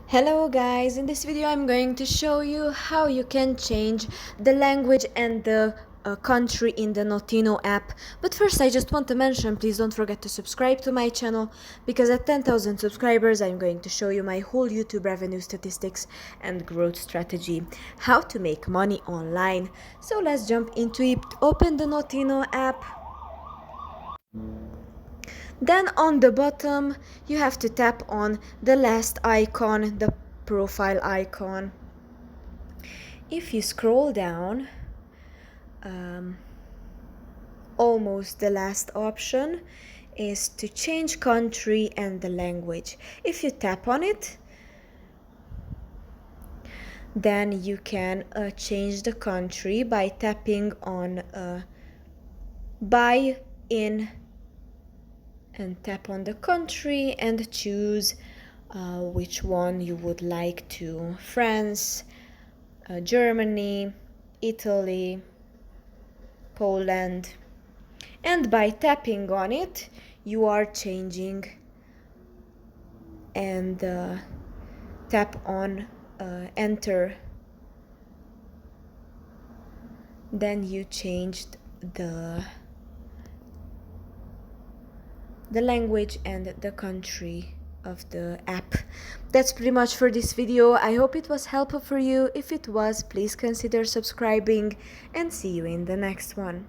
Hello guys, in this video I'm going to show you how you can change the language and the country in the Notino app. But first I just want to mention, please don't forget to subscribe to my channel, because at 10,000 subscribers I'm going to show you my whole YouTube revenue statistics and growth strategy, how to make money online. So let's jump into it. Open the Notino app. Then on the bottom you have to tap on the last icon, the profile icon. If you scroll down, almost the last option is to change country and the language. If you tap on it, then you can change the country by tapping on buy in and tap on the country and choose which one you would like to. France, Germany, Italy, Poland. And by tapping on it, you are changing, and tap on enter. Then you changed the language and the country of the app. That's pretty much for this video. I hope it was helpful for you. If it was, please consider subscribing, and see you in the next one.